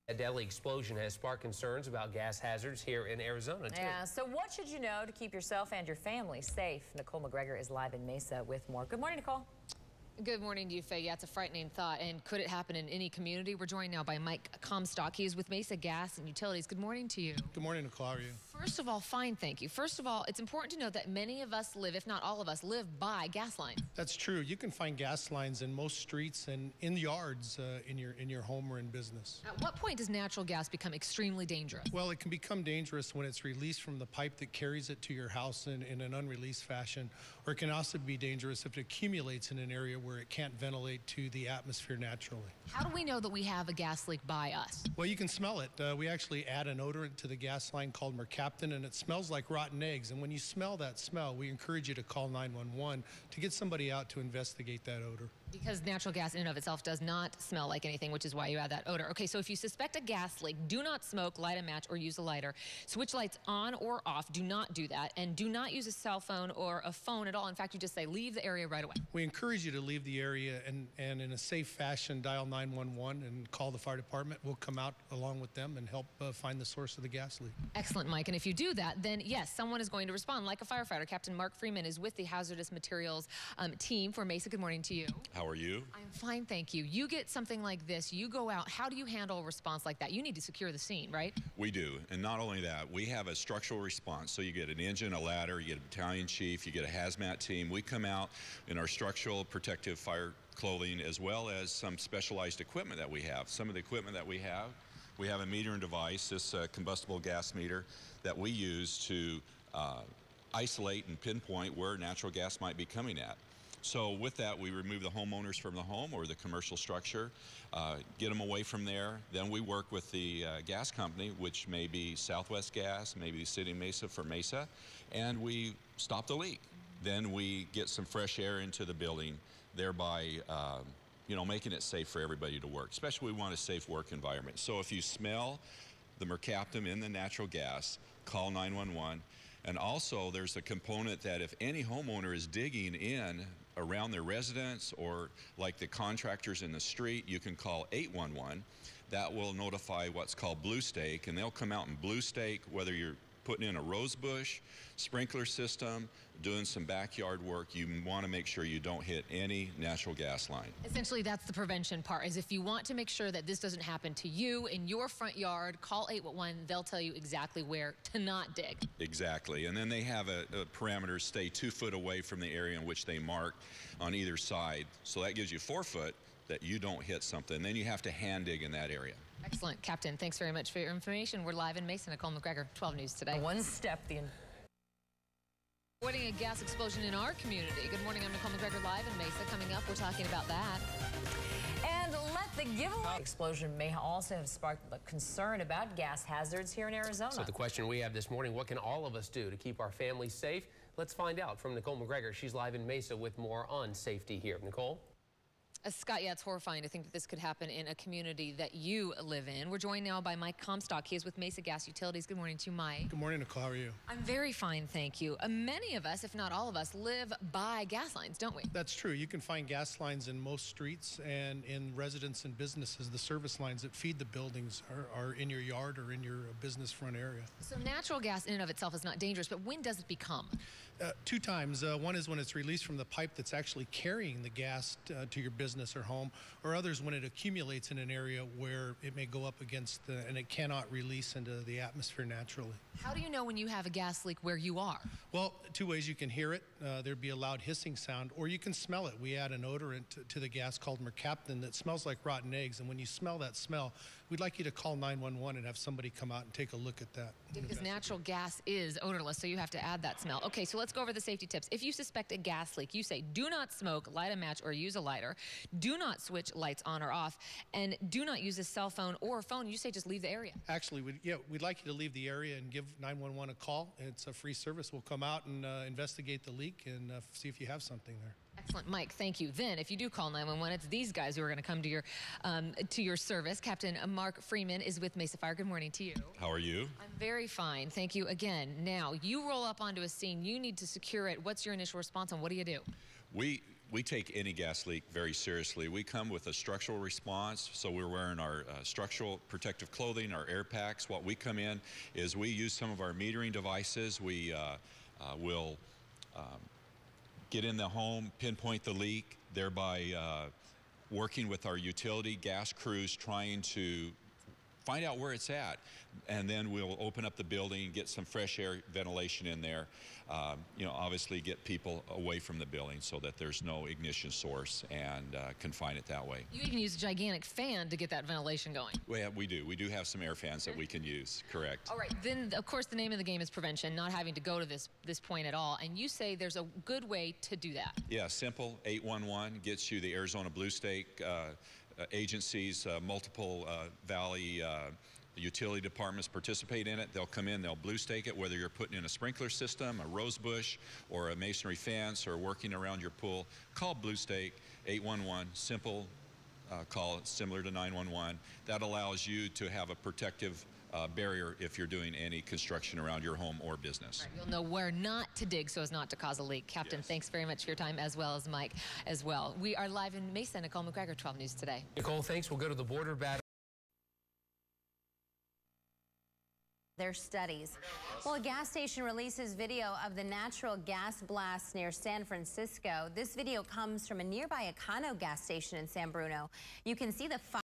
A deadly explosion has sparked concerns about gas hazards here in Arizona, too. Yeah, so what should you know to keep yourself and your family safe? Nicole McGregor is live in Mesa with more. Good morning, Nicole. Good morning to you, Faye. Yeah, it's a frightening thought. And could it happen in any community? We're joined now by Mike Comstock. He is with Mesa Gas and Utilities. Good morning to you. Good morning, Nicole. How are you? First of all, fine, thank you. First of all, it's important to know that many of us live, if not all of us, live by gas lines. That's true. You can find gas lines in most streets and in yards in your home or in business. At what point does natural gas become extremely dangerous? Well, it can become dangerous when it's released from the pipe that carries it to your house in an unreleased fashion, or it can also be dangerous if it accumulates in an area where it can't ventilate to the atmosphere naturally. How do we know that we have a gas leak by us? Well, you can smell it. We actually add an odorant to the gas line called mercaptan, and it smells like rotten eggs. And when you smell that smell, we encourage you to call 911 to get somebody out to investigate that odor. Because natural gas in and of itself does not smell like anything, which is why you add that odor. Okay, so if you suspect a gas leak, do not smoke, light a match, or use a lighter. Switch lights on or off. Do not do that. And do not use a cell phone or a phone at all. In fact, you just say leave the area right away. We encourage you to leave the area and in a safe fashion dial 911 and call the fire department. We'll come out along with them and help find the source of the gas leak. Excellent, Mike. And if you do that, then yes, someone is going to respond, like a firefighter. Captain Mark Freeman is with the hazardous materials team for Mesa. Good morning to you. How are you? I'm fine, thank you. You get something like this, you go out. How do you handle a response like that? You need to secure the scene, right? We do. And not only that, we have a structural response. So you get an engine, a ladder, you get a battalion chief, you get a hazmat team. We come out in our structural protective fire clothing, as well as some specialized equipment that we have. Some of the equipment that we have a metering device, this combustible gas meter that we use to isolate and pinpoint where natural gas might be coming at. So with that, we remove the homeowners from the home or the commercial structure, get them away from there. Then we work with the gas company, which may be Southwest Gas, maybe the City of Mesa for Mesa, and we stop the leak. Then we get some fresh air into the building, thereby making it safe for everybody to work. Especially we want a safe work environment. So if you smell the mercaptan in the natural gas, call 911. And also there's a component that if any homeowner is digging in around their residence or like the contractors in the street, you can call 811. That will notify what's called blue stake, and they'll come out and blue stake whether you're putting in a rose bush, sprinkler system, doing some backyard work. You want to make sure you don't hit any natural gas line. Essentially, that's the prevention part, is if you want to make sure that this doesn't happen to you in your front yard, call 811. They'll tell you exactly where to not dig. Exactly. And then they have a parameter, stay 2 foot away from the area in which they mark on either side. So that gives you 4 foot that you don't hit something. Then you have to hand dig in that area. Excellent. Captain, thanks very much for your information. We're live in Mesa. Nicole McGregor, 12 News Today. One step. Avoiding a gas explosion in our community. Good morning, I'm Nicole McGregor, live in Mesa. Coming up, we're talking about that. And let the giveaway explosion may also have sparked the concern about gas hazards here in Arizona. So the question we have this morning, what can all of us do to keep our families safe? Let's find out from Nicole McGregor. She's live in Mesa with more on safety here. Nicole? Scott, yeah, it's horrifying to think that this could happen in a community that you live in. We're joined now by Mike Comstock. He is with Mesa Gas Utilities. Good morning to you, Mike. Good morning, Nicole. How are you? I'm very fine, thank you. Many of us, if not all of us, live by gas lines, don't we? That's true. You can find gas lines in most streets and in residents and businesses. The service lines that feed the buildings are in your yard or in your business front area. So natural gas in and of itself is not dangerous, but when does it become? 2 times. One is when it's released from the pipe that's actually carrying the gas to your business or home, or others when it accumulates in an area where it may go up against and it cannot release into the atmosphere naturally. How do you know when you have a gas leak where you are? Well, 2 ways. You can hear it. There'd be a loud hissing sound, or you can smell it. We add an odorant to the gas called mercaptan that smells like rotten eggs, and when you smell that smell, we'd like you to call 911 and have somebody come out and take a look at that. Because natural gas is odorless, so you have to add that smell. Okay, so let's go over the safety tips. If you suspect a gas leak, you say do not smoke, light a match, or use a lighter. Do not switch lights on or off, and do not use a cell phone or a phone. You say just leave the area. Actually, we'd like you to leave the area and give 911 a call. It's a free service. We'll come out and investigate the leak and see if you have something there. Excellent, Mike. Thank you. Then, if you do call 911, it's these guys who are going to come to your service. Captain Mark Freeman is with Mesa Fire. Good morning to you. How are you? I'm very fine. Thank you again. Now, you roll up onto a scene. You need to secure it. What's your initial response, and what do you do? We we take any gas leak very seriously. We come with a structural response, so we're wearing our structural protective clothing, our air packs. What we come in is we use some of our metering devices. We will get in the home, pinpoint the leak, thereby working with our utility gas crews trying to find out where it's at, and then we'll open up the building, get some fresh air ventilation in there, obviously get people away from the building so that there's no ignition source, and confine it that way. You even use a gigantic fan to get that ventilation going. Well, we do. We do have some air fans that we can use, correct. All right, then of course the name of the game is prevention, not having to go to this point at all, and you say there's a good way to do that. Yeah, simple. 811 gets you the Arizona Blue Stake agencies, multiple valley utility departments participate in it. They'll come in, they'll blue stake it, whether you're putting in a sprinkler system, a rose bush, or a masonry fence, or working around your pool. Call Blue Stake 811, simple call, similar to 911. That allows you to have a protective barrier if you're doing any construction around your home or business. Right, you'll know where not to dig so as not to cause a leak. Captain, yes. Thanks very much for your time, as well as Mike as well. We are live in Mesa. Nicole McGregor, 12 News Today. Nicole, thanks. We'll go to the border battle. Their studies. Well, a gas station releases video of the natural gas blast near San Francisco. This video comes from a nearby Econo gas station in San Bruno. You can see the fire.